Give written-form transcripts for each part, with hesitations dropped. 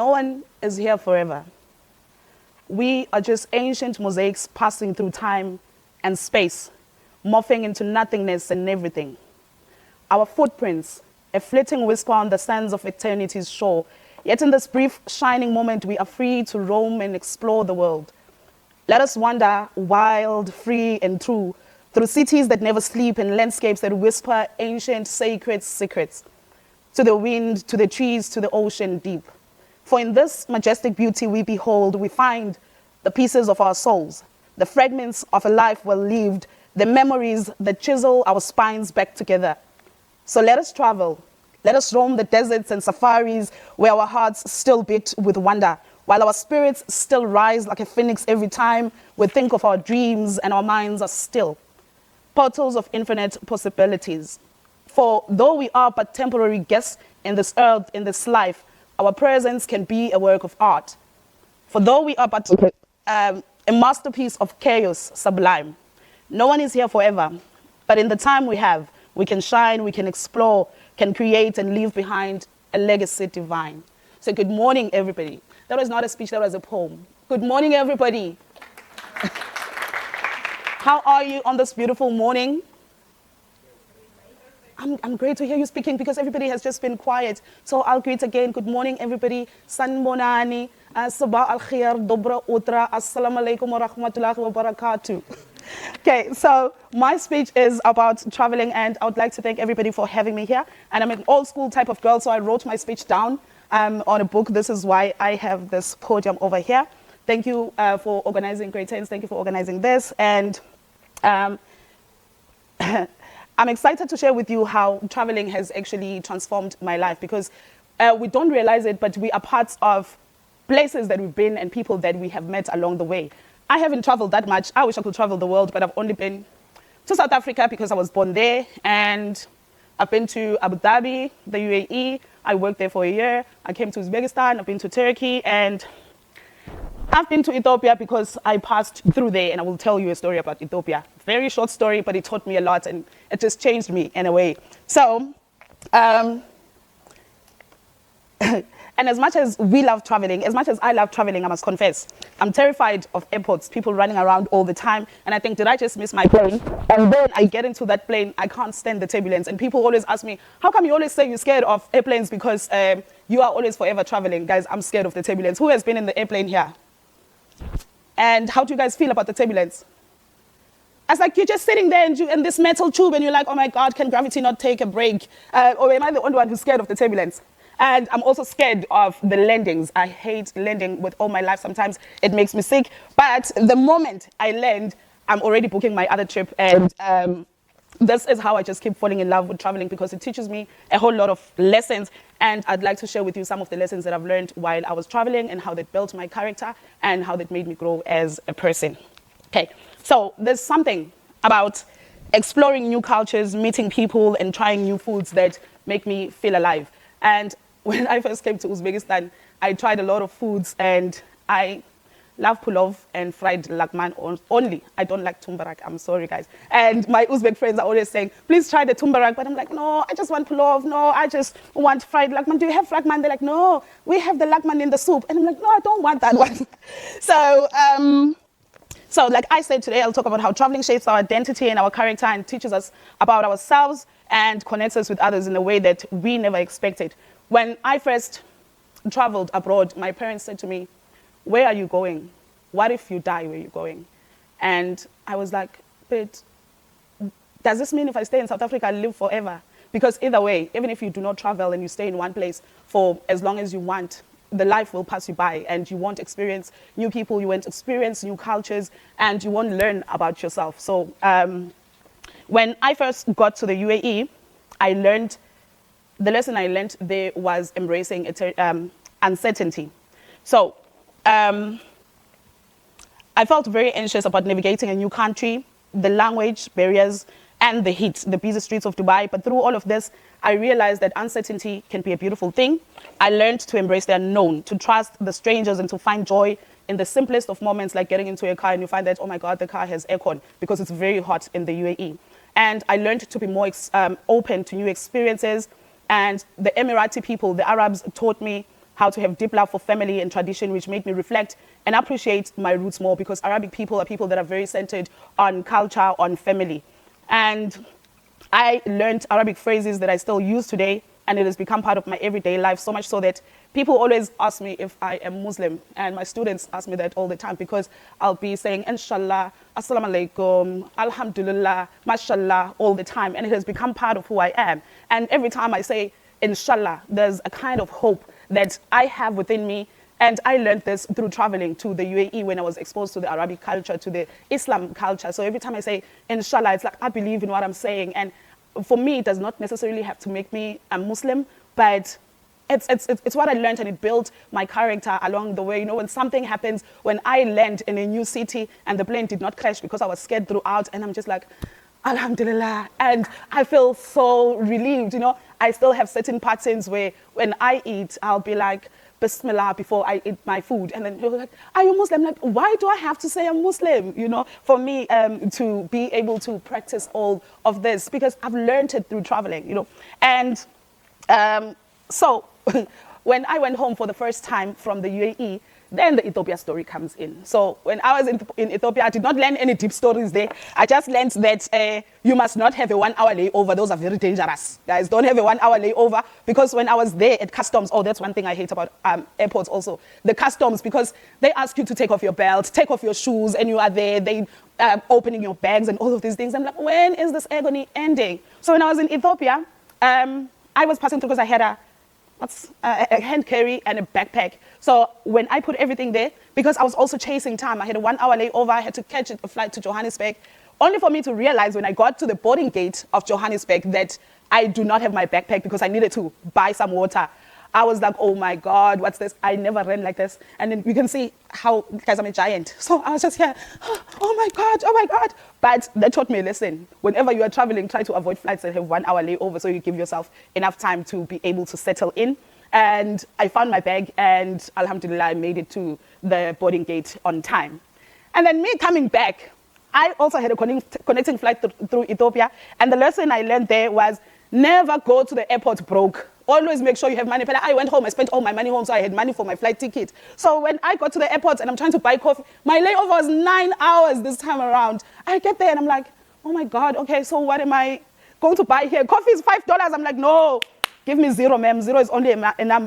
No one is here forever. We are just ancient mosaics passing through time and space, morphing into nothingness and everything. Our footprints, a fleeting whisper on the sands of eternity's shore. Yet in this brief, shining moment, we are free to roam and explore the world. Let us wander wild, free, and true through cities that never sleep and landscapes that whisper ancient, sacred secrets. To the wind, to the trees, to the ocean deep. For in this majestic beauty we behold, we find the pieces of our souls, the fragments of a life well lived, the memories that chisel our spines back together. So let us travel. Let us roam the deserts and safaris where our hearts still beat with wonder, while our spirits still rise like a phoenix every time we think of our dreams and our minds are still. Portals of infinite possibilities. For though we are but temporary guests in this earth, in this life, our presence can be a work of art. For though we are but a masterpiece of chaos sublime, no one is here forever. But in the time we have, we can shine, we can explore, can create and leave behind a legacy divine. So good morning, everybody. That was not a speech, that was a poem. Good morning, everybody. How are you on this beautiful morning? I'm great to hear you speaking because everybody has just been quiet. So I'll greet again. Good morning, everybody. Sanbonani, Sabah al-Khair, Dobra Utra, Assalamu alaikum wa rahmatullahi wa barakatuh. Okay, so my speech is about traveling, and I would like to thank everybody for having me here. And I'm an old school type of girl, so I wrote my speech down on a book. This is why I have this podium over here. Thank you for organizing Great Tains. Thank you for organizing this. And I'm excited to share with you how traveling has actually transformed my life, because we don't realize it, but we are parts of places that we've been and people that we have met along the way. I haven't traveled that much. I wish I could travel the world, but I've only been to South Africa because I was born there, and I've been to Abu Dhabi, the UAE. I worked there for a year. I came to Uzbekistan. I've been to Turkey, and I've been to Ethiopia because I passed through there, and I will tell you a story about Ethiopia. Very short story, but it taught me a lot, and it just changed me in a way. So, and as much as we love traveling, as much as I love traveling, I must confess, I'm terrified of airports, people running around all the time, and I think, did I just miss my plane? And then I get into that plane, I can't stand the turbulence, and people always ask me, how come you always say you're scared of airplanes? Because you are always forever traveling. Guys, I'm scared of the turbulence. Who has been in the airplane here? And how do you guys feel about the turbulence? I was like, you're just sitting there in this metal tube and you're like, oh my God, can gravity not take a break? Or am I the only one who's scared of the turbulence? And I'm also scared of the landings. I hate landing with all my life. Sometimes it makes me sick. But the moment I land, I'm already booking my other trip. And this is how I just keep falling in love with traveling, because it teaches me a whole lot of lessons. And I'd like to share with you some of the lessons that I've learned while I was traveling and how that built my character and how that made me grow as a person. Okay, so there's something about exploring new cultures, meeting people, and trying new foods that make me feel alive. And when I first came to Uzbekistan, I tried a lot of foods, and I love pulov and fried lakman only. I don't like tumbarak. I'm sorry, guys. And my Uzbek friends are always saying, please try the tumbarak. But I'm like, no, I just want pulov. No, I just want fried lakman. Do you have lakman? They're like, no, we have the lakman in the soup. And I'm like, no, I don't want that one. So like I said, today I'll talk about how traveling shapes our identity and our character and teaches us about ourselves and connects us with others in a way that we never expected. When I first traveled abroad, my parents said to me, where are you going? What if you die where you're going? And I was like, but does this mean if I stay in South Africa, I'll live forever? Because either way, even if you do not travel and you stay in one place for as long as you want, the life will pass you by and you won't experience new people, you won't experience new cultures, and you won't learn about yourself. So when I first got to the UAE, the lesson I learned there was embracing uncertainty. So I felt very anxious about navigating a new country, the language barriers, and the heat, the busy streets of Dubai. But through all of this, I realized that uncertainty can be a beautiful thing. I learned to embrace the unknown, to trust the strangers, and to find joy in the simplest of moments, like getting into a car and you find that, oh my God, the car has aircon because it's very hot in the UAE. And I learned to be more open to new experiences. And the Emirati people, the Arabs, taught me how to have deep love for family and tradition, which made me reflect and appreciate my roots more, because Arabic people are people that are very centered on culture, on family. And I learned Arabic phrases that I still use today, and it has become part of my everyday life, so much so that people always ask me if I am Muslim, and my students ask me that all the time, because I'll be saying inshallah, assalamu alaikum, alhamdulillah, mashallah all the time, and it has become part of who I am. And every time I say inshallah, there's a kind of hope that I have within me. And I learned this through traveling to the UAE when I was exposed to the Arabic culture, to the Islam culture. So every time I say inshallah, it's like I believe in what I'm saying. And for me, it does not necessarily have to make me a Muslim, but it's what I learned, and it built my character along the way. You know, when something happens, when I land in a new city and the plane did not crash because I was scared throughout, and I'm just like, alhamdulillah, and I feel so relieved. You know, I still have certain patterns where when I eat, I'll be like, Bismillah before I eat my food, and then you're like, are you Muslim? Like, why do I have to say I'm Muslim? You know, for me to be able to practice all of this, because I've learned it through traveling, you know. And so when I went home for the first time from the UAE, then the Ethiopia story comes in. So when I was in Ethiopia, I did not learn any deep stories there. I just learned that you must not have a 1 hour layover. Those are very dangerous. Guys, don't have a 1 hour layover, because when I was there at customs, oh, that's one thing I hate about airports also. The customs, because they ask you to take off your belt, take off your shoes, and you are there, they opening your bags and all of these things. I'm like, when is this agony ending? So when I was in Ethiopia, I was passing through because I had a hand carry and a backpack. So when I put everything there, because I was also chasing time, I had a 1 hour layover, I had to catch a flight to Johannesburg, only for me to realize when I got to the boarding gate of Johannesburg that I do not have my backpack, because I needed to buy some water. I was like, oh my God, what's this? I never ran like this. And then you can see how, guys, I'm a giant. So I was just here, oh my God, oh my God. But that taught me a lesson. Whenever you are traveling, try to avoid flights that have 1 hour layover, so you give yourself enough time to be able to settle in. And I found my bag, and alhamdulillah, I made it to the boarding gate on time. And then me coming back, I also had a connecting flight through Ethiopia. And the lesson I learned there was never go to the airport broke. Always make sure you have money. But I went home, I spent all my money home, so I had money for my flight ticket. So when I got to the airport and I'm trying to buy coffee, my layover was 9 hours this time around. I get there and I'm like, oh my God, okay, so what am I going to buy here? Coffee is $5. I'm like, no. Give me 0, ma'am. 0 is only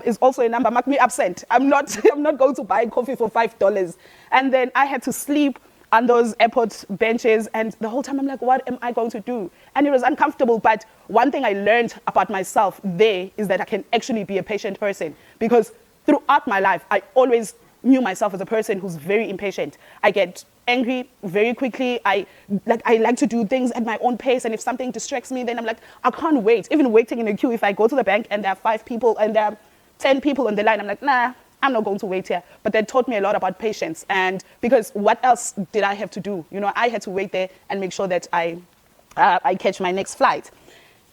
is also a number. Mark me absent. I'm not going to buy coffee for $5. And then I had to sleep on those airport benches, and the whole time I'm like, what am I going to do? And it was uncomfortable, but one thing I learned about myself there is that I can actually be a patient person, because throughout my life, I always knew myself as a person who's very impatient. I get angry very quickly. I like to do things at my own pace, and if something distracts me, then I'm like, I can't wait. Even waiting in a queue, if I go to the bank and there are 5 people and there are 10 people on the line, I'm like, nah, I'm not going to wait here. But that taught me a lot about patience, and because what else did I have to do? You know, I had to wait there and make sure that I catch my next flight.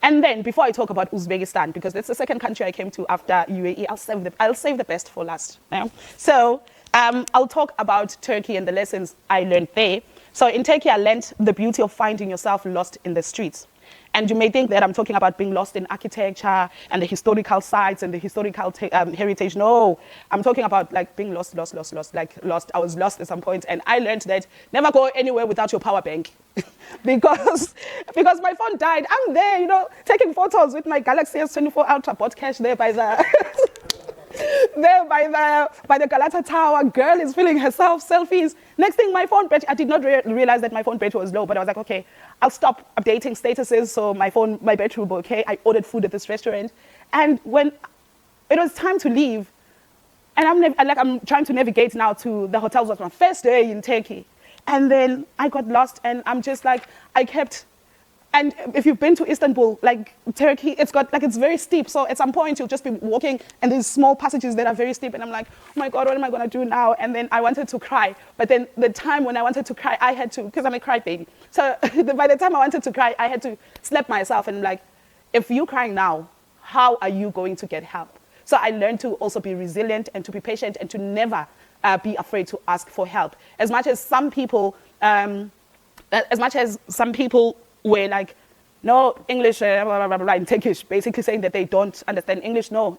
And then before I talk about Uzbekistan, because that's the second country I came to after UAE, I'll save the best for last. Yeah? So I'll talk about Turkey and the lessons I learned there. So in Turkey, I learned the beauty of finding yourself lost in the streets. And you may think that I'm talking about being lost in architecture and the historical sites and the historical heritage. No, I'm talking about like being lost. I was lost at some point, and I learned that never go anywhere without your power bank. because my phone died. I'm there, you know, taking photos with my Galaxy S24 Ultra, bought cash there by the by the Galata Tower. Girl is feeling herself, selfies. Next thing, my phone battery, I did not realize that my phone battery was low, but I was like, okay, I'll stop updating statuses so my battery will be okay. I ordered food at this restaurant, and when it was time to leave, and I'm trying to navigate now to the hotels. It was my first day in Turkey, and then I got lost, and I'm just like, and if you've been to Istanbul, like Turkey, it's very steep. So at some point you'll just be walking and there's small passages that are very steep. And I'm like, oh my God, what am I going to do now? And then I wanted to cry. But then the time when I wanted to cry, I had to, because I'm a crybaby. So by the time I wanted to cry, I had to slap myself and like, if you're crying now, how are you going to get help? So I learned to also be resilient and to be patient and to never be afraid to ask for help. As much as some people were like, no, English, blah, blah, blah, blah, in Turkish, basically saying that they don't understand English, no.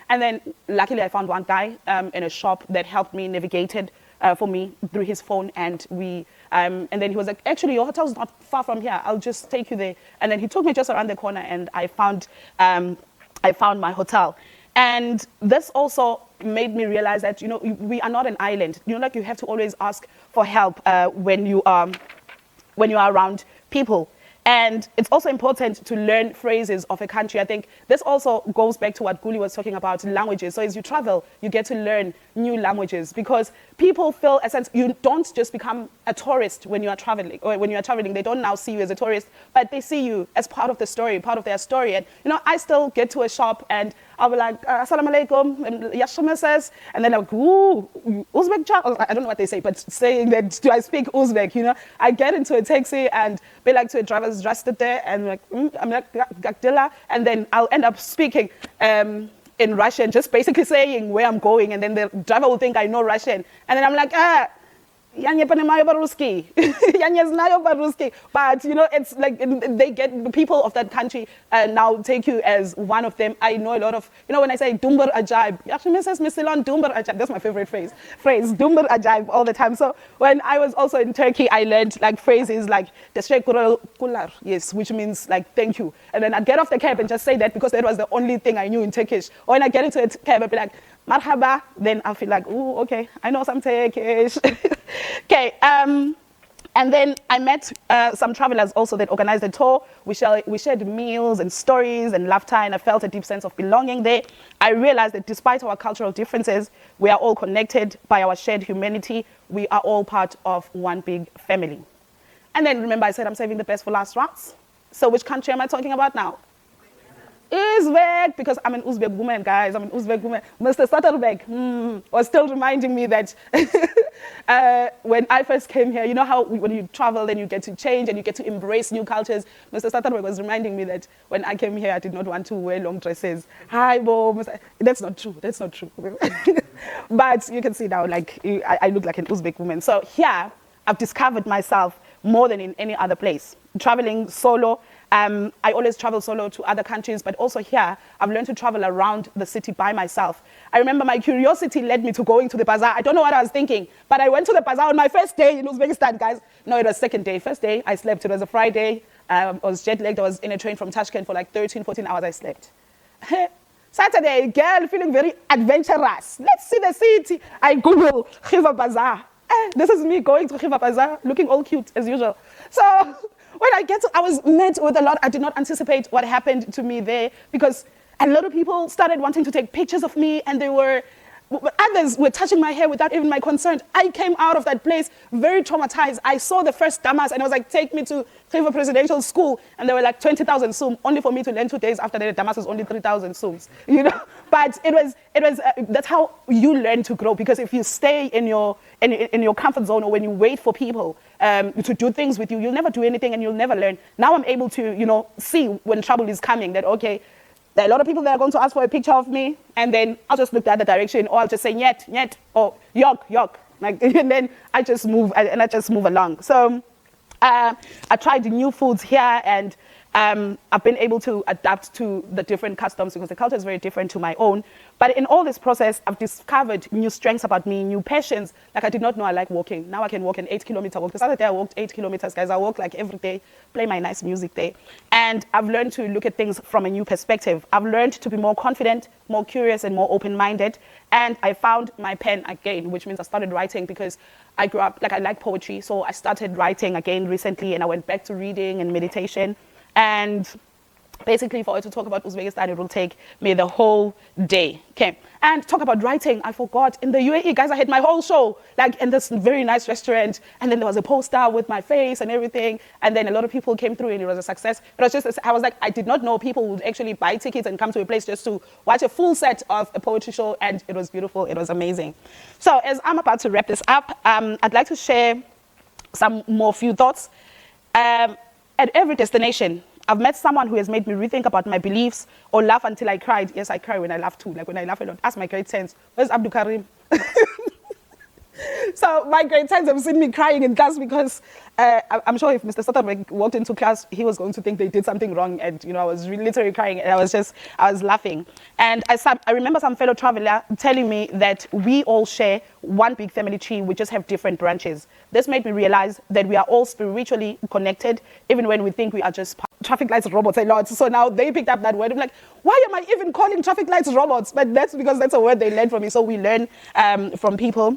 And then luckily I found one guy in a shop that helped me navigate it for me through his phone. And and then he was like, actually, your hotel's not far from here. I'll just take you there. And then he took me just around the corner and I found my hotel. And this also made me realize that, you know, we are not an island. You know, like you have to always ask for help when you are around people. And it's also important to learn phrases of a country. I think this also goes back to what Guli was talking about, languages. So as you travel, you get to learn new languages because people feel a sense, you don't just become a tourist when you are traveling, or when you are traveling, they don't now see you as a tourist, but they see you as part of the story, part of their story. And, you know, I still get to a shop and I'll be like, Assalamu alaikum, Yashima says, and then I'm like, ooh, Uzbek chat. I don't know what they say, but saying that, do I speak Uzbek, you know? I get into a taxi and be like to a driver's trusted there and like, I'm like, Gakdila, and then I'll end up speaking in Russian, just basically saying where I'm going, and then the driver will think I know Russian, and then I'm like, я не понимаю по-русски. Я не знаю по-русски. But, you know, it's like they get, the people of that country now take you as one of them. I know a lot of, you know, when I say Dumbar Ajaib, actually says Miss Silon Dumbar Ajaib. That's my favorite phrase, Dumbar Ajaib all the time. So when I was also in Turkey, I learned like phrases like Teşekkürler, yes, which means like thank you. And then I'd get off the cab and just say that because that was the only thing I knew in Turkish. Or when I get into a cab, I'd be like, Marhaba, then I feel like, oh, okay, I know some Turkish. Okay, and then I met some travelers also that organized a tour. We shared meals and stories and laughter, and I felt a deep sense of belonging there. I realized that despite our cultural differences, we are all connected by our shared humanity. We are all part of one big family. And then remember I said I'm saving the best for last, right? So which country am I talking about now? Uzbek, because I'm an Uzbek woman, guys. I'm an Uzbek woman. Mr. Satterbek was still reminding me that when I first came here, you know how when you travel, then you get to change and you get to embrace new cultures. Mr. Satterbek was reminding me that when I came here, I did not want to wear long dresses. Hi, Bo. That's not true. That's not true. But you can see now, like, I look like an Uzbek woman. So here, I've discovered myself more than in any other place. Traveling solo, I always travel solo to other countries, but also here, I've learned to travel around the city by myself. I remember my curiosity led me to going to the bazaar. I don't know what I was thinking, but I went to the bazaar on my first day in Uzbekistan, guys. No, it was second day. First day, I slept. It was a Friday. I was jet lagged. I was in a train from Tashkent for like 13, 14 hours. I slept. Saturday, girl, feeling very adventurous. Let's see the city. I Google Khiva Bazaar. This is me going to Khiva Bazaar, looking all cute as usual. So when I was met with a lot. I did not anticipate what happened to me there because a lot of people started wanting to take pictures of me, and others were touching my hair without even my consent. I came out of that place very traumatized. I saw the first damas and I was like, take me to Khiva Presidential School. And there were like 20,000 soom, only for me to learn 2 days after the damas was only 3,000 sooms, you know. But it was that's how you learn to grow, because if you stay in your comfort zone, or when you wait for people to do things with you, you'll never do anything and you'll never learn. Now I'm able to, you know, see when trouble is coming, that, okay, there are a lot of people that are going to ask for a picture of me, and then I'll just look the other direction, or I'll just say nyet, or yok, like, and then I just move along. So I tried new foods here, and I've been able to adapt to the different customs because the culture is very different to my own. But in all this process, I've discovered new strengths about me, new passions. Like, I did not know I like walking. Now I can walk an 8-kilometer walk. The other day I walked 8 kilometers, guys. I walk like every day, play my nice music there. And I've learned to look at things from a new perspective. I've learned to be more confident, more curious, and more open-minded. And I found my pen again, which means I started writing because I grew up, like, I like poetry. So I started writing again recently, and I went back to reading and meditation. And basically, for us to talk about Uzbekistan, it will take me the whole day. Okay. And talk about writing, I forgot. In the UAE, guys, I had my whole show, like, in this very nice restaurant. And then there was a poster with my face and everything. And then a lot of people came through, and it was a success. But it was just, I was like, I did not know people would actually buy tickets and come to a place just to watch a full set of a poetry show. And it was beautiful. It was amazing. So as I'm about to wrap this up, I'd like to share some more few thoughts. At every destination, I've met someone who has made me rethink about my beliefs, or laugh until I cried. Yes, I cry when I laugh too. Like, when I laugh a lot. Ask my great sense. Where's Abdul Karim? So my grade 10s have seen me crying in class because I'm sure if Mr. Stutterberg walked into class, he was going to think they did something wrong. And, I was literally crying and I was laughing. And I remember some fellow traveler telling me that we all share one big family tree. We just have different branches. This made me realize that we are all spiritually connected, even when we think we are just traffic lights robots a lot. So now they picked up that word. I'm like, why am I even calling traffic lights robots? But that's because that's a word they learned from me. So we learn from people.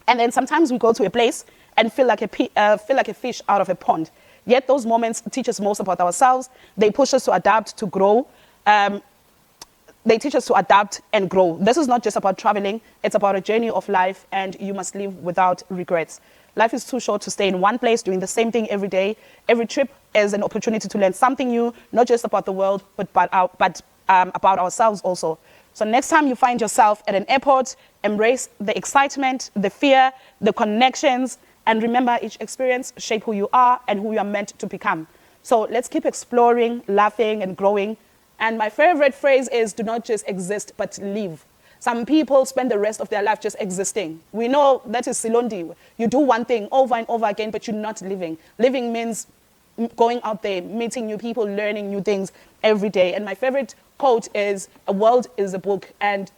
And then sometimes we go to a place and feel like a fish out of a pond. Yet those moments teach us most about ourselves. They push us to adapt, to grow. They teach us to adapt and grow. This is not just about traveling. It's about a journey of life, and you must live without regrets. Life is too short to stay in one place doing the same thing every day. Every trip is an opportunity to learn something new, not just about the world, but about ourselves also. So next time you find yourself at an airport, embrace the excitement, the fear, the connections, and remember each experience shape who you are and who you are meant to become. So let's keep exploring, laughing, and growing. And my favorite phrase is, do not just exist, but live. Some people spend the rest of their life just existing. We know that is Silondiwe. You do one thing over and over again, but you're not living. Living means going out there, meeting new people, learning new things every day. And my favorite quote is, a world is a book. And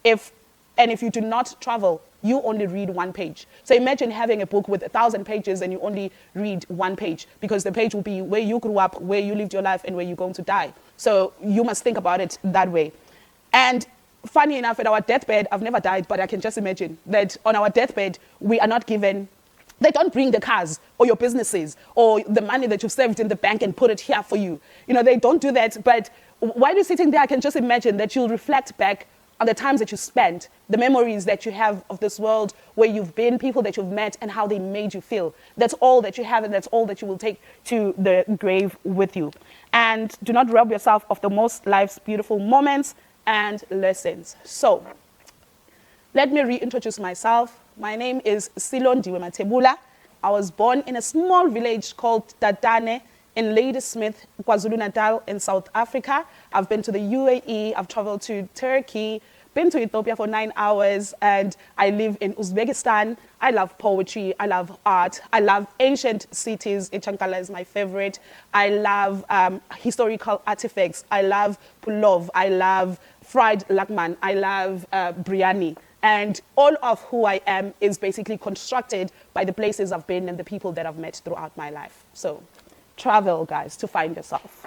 if you do not travel, you only read one page. So imagine having a book with 1,000 pages and you only read one page, because the page will be where you grew up, where you lived your life, and where you're going to die. So you must think about it that way. And funny enough, at our deathbed, I've never died, but I can just imagine that on our deathbed, we are not given, they don't bring the cars or your businesses or the money that you've saved in the bank and put it here for you. They don't do that. But while you're sitting there, I can just imagine that you'll reflect back on the times that you spent, the memories that you have of this world, where you've been, people that you've met, and how they made you feel. That's all that you have, and that's all that you will take to the grave with you. And do not rob yourself of the most life's beautiful moments and lessons. So, let me reintroduce myself. My name is Silondiwe Mathebula. I was born in a small village called Tatane in Ladysmith, KwaZulu-Natal in South Africa. I've been to the UAE, I've traveled to Turkey, been to Ethiopia for 9 hours, and I live in Uzbekistan. I love poetry, I love art, I love ancient cities. Chankala is my favorite. I love historical artifacts. I love pulov, I love fried lakman, I love biryani. And all of who I am is basically constructed by the places I've been and the people that I've met throughout my life. So travel, guys, to find yourself.